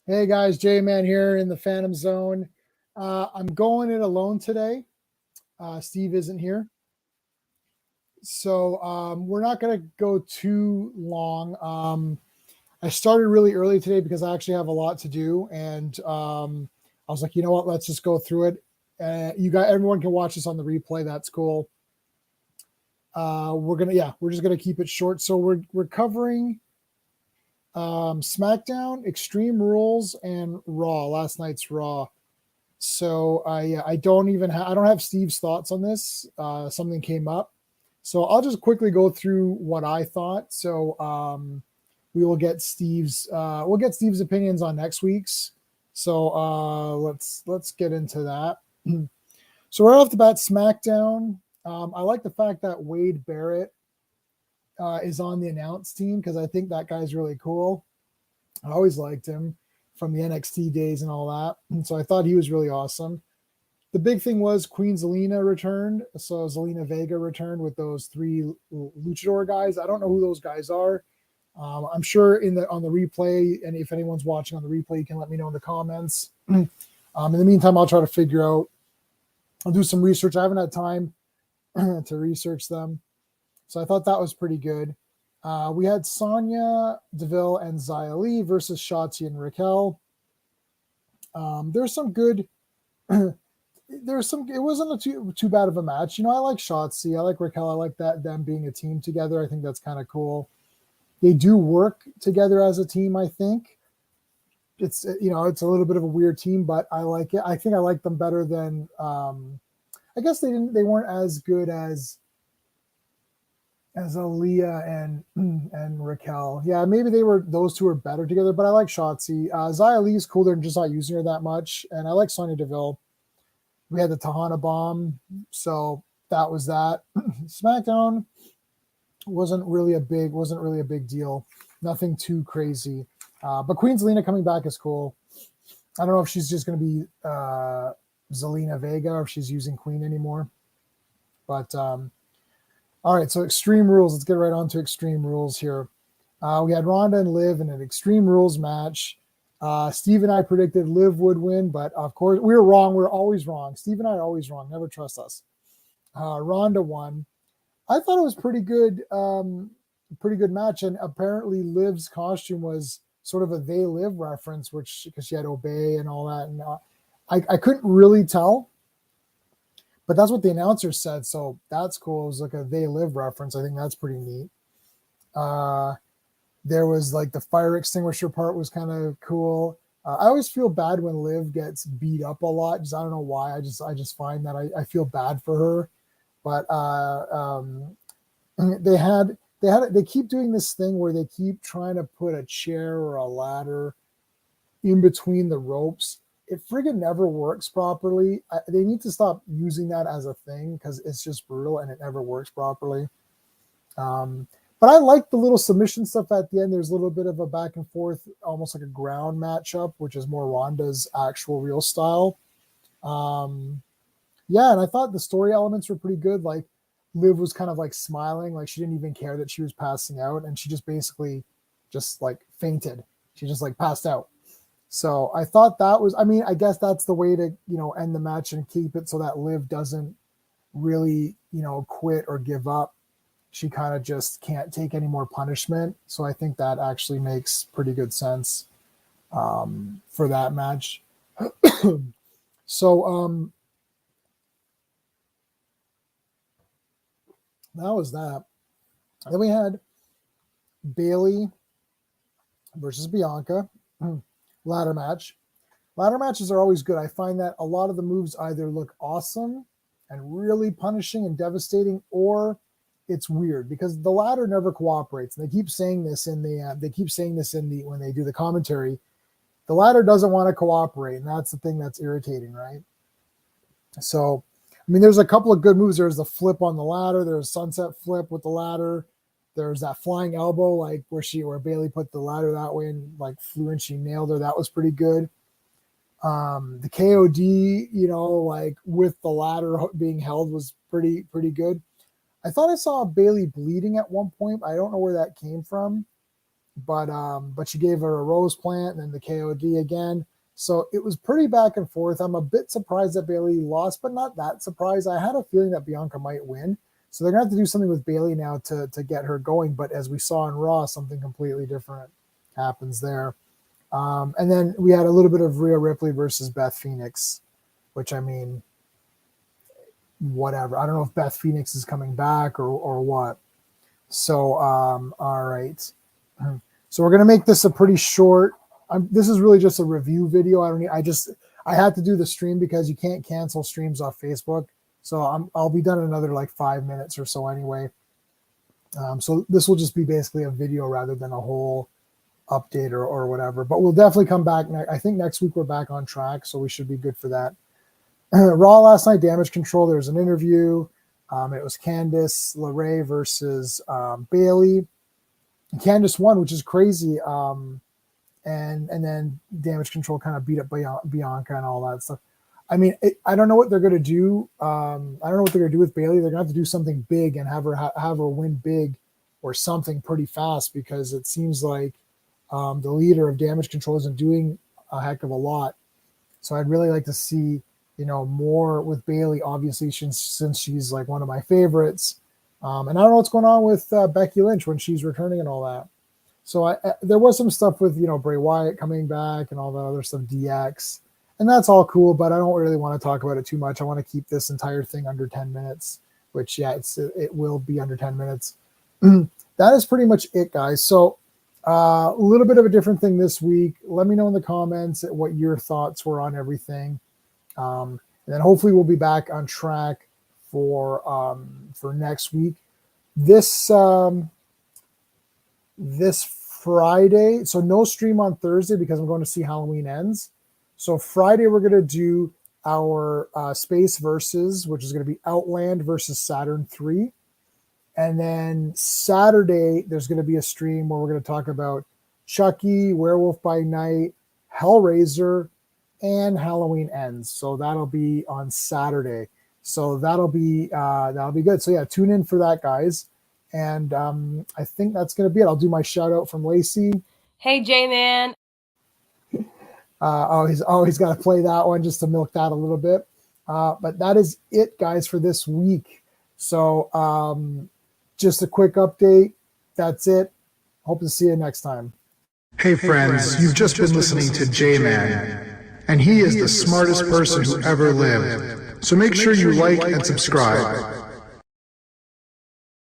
Hey guys, J-Man here in the Phantom Zone. I'm going it alone today. Steve isn't here. So we're not going to go too long. I started really early today because I actually have a lot to do. And I was like, you know what, let's just go through it. Everyone can watch this on the replay. That's cool. We're just going to keep it short. So we're covering SmackDown, Extreme Rules, and Raw, last night's Raw. So I don't have Steve's thoughts on this. Something came up. So I'll just quickly go through what I thought. So we will get Steve's opinions on next week's. So let's get into that. So right off the bat, SmackDown. I like the fact that Wade Barrett is on the announce team because I think that guy's really cool. I always liked him from the NXT days and all that. And so I thought he was really awesome. The big thing was Queen Zelina returned. So Zelina Vega returned with those 3 luchador guys. I don't know who those guys are. I'm sure on the replay, and if anyone's watching on the replay, you can let me know in the comments. In the meantime, I'll try to I'll do some research. I haven't had time to research them. So I thought that was pretty good. We had Sonya Deville and Xia Li versus Shotzi and Raquel. There's some good. It wasn't too bad of a match. I like Shotzi. I like Raquel. I like them being a team together. I think that's kind of cool. They do work together as a team. I think it's a little bit of a weird team, but I like it. I think I like them better than. I guess they weren't as good as Aaliyah and Raquel. Yeah, maybe those two are better together, but I like Shotzi. Xia Li is cool. They're just not using her that much. And I like Sonya Deville. We had the Tahana bomb. So that was that. SmackDown wasn't really a big deal. Nothing too crazy. But Queen Zelina coming back is cool. I don't know if she's just going to be Zelina Vega or if she's using Queen anymore. But all right, so Extreme Rules. Let's get right on to Extreme Rules here. We had Ronda and Liv in an Extreme Rules match. Steve and I predicted Liv would win, but of course we were wrong. We're always wrong. Steve and I are always wrong. Never trust us. Ronda won. I thought it was pretty good match, and apparently Liv's costume was sort of a They Live reference, because she had Obey and all that, and I couldn't really tell. But that's what the announcer said, so that's cool. It was like a They Live reference. I think that's pretty neat. There was like the fire extinguisher part was kind of cool. I always feel bad when Liv gets beat up a lot. Just I don't know why. I just find that I feel bad for her. But they keep doing this thing where they keep trying to put a chair or a ladder in between the ropes. It friggin' never works properly. They need to stop using that as a thing because it's just brutal and it never works properly. But I like the little submission stuff at the end. There's a little bit of a back and forth, almost like a ground matchup, which is more Ronda's actual real style. Yeah, and I thought the story elements were pretty good. Like Liv was kind of like smiling, like she didn't even care that she was passing out, and she just basically just like fainted. She just like passed out. So I thought that was, I guess that's the way to, end the match and keep it so that Liv doesn't really, quit or give up. She kind of just can't take any more punishment. So I think that actually makes pretty good sense for that match. So that was that. Then we had Bayley versus Bianca. Ladder match. Ladder matches are always good. I find that a lot of the moves either look awesome and really punishing and devastating, or it's weird because the ladder never cooperates. And they keep saying this when they do the commentary. The ladder doesn't want to cooperate, and that's the thing that's irritating, right? So I mean, there's a couple of good moves. There's the flip on the ladder. There's sunset flip with the ladder. There's that flying elbow, like where Bailey put the ladder that way and like flew and she nailed her. That was pretty good. The KOD, like with the ladder being held was pretty good. I thought I saw Bailey bleeding at one point. I don't know where that came from, but she gave her a rose plant and then the KOD again. So it was pretty back and forth. I'm a bit surprised that Bailey lost, but not that surprised. I had a feeling that Bianca might win. So they're going to have to do something with Bailey now to get her going. But as we saw in Raw, something completely different happens there. And then we had a little bit of Rhea Ripley versus Beth Phoenix, which, I mean, whatever. I don't know if Beth Phoenix is coming back or what. So, all right. So we're going to make this a pretty short. This is really just a review video. I had to do the stream because you can't cancel streams off Facebook. So I'll be done in another like 5 minutes or so anyway. So this will just be basically a video rather than a whole update or whatever. But we'll definitely come back. I think next week we're back on track, so we should be good for that. Raw last night, Damage Control. There was an interview. It was Candice LeRae versus Bailey. And Candice won, which is crazy. And then Damage Control kind of beat up Bianca and all that stuff. I mean, I don't know what they're going to do. I don't know what they're going to do with Bailey. They're going to have to do something big and have her win big or something pretty fast, because it seems like the leader of Damage Control isn't doing a heck of a lot. So I'd really like to see, more with Bailey, obviously, since she's like one of my favorites. And I don't know what's going on with Becky Lynch when she's returning and all that. So there was some stuff with, Bray Wyatt coming back and all the other stuff, DX. And that's all cool, but I don't really want to talk about it too much. I want to keep this entire thing under 10 minutes, which, yeah, it will be under 10 minutes. That is pretty much it, guys. So a little bit of a different thing this week. Let me know in the comments what your thoughts were on everything. And then hopefully we'll be back on track for next week. This Friday, so no stream on Thursday because I'm going to see Halloween Ends. So Friday, we're going to do our Space Versus, which is going to be Outland versus Saturn 3. And then Saturday, there's going to be a stream where we're going to talk about Chucky, Werewolf by Night, Hellraiser, and Halloween Ends. So that'll be on Saturday. So that'll be good. So yeah, tune in for that, guys. And I think that's going to be it. I'll do my shout out from Lacey. Hey, J-Man. He's got to play that one just to milk that a little bit. But that is it, guys, for this week. So just a quick update. That's it. Hope to see you next time. Hey, friends, you've just been listening to J-Man, and he is the smartest person who ever lived. So make sure you like and subscribe.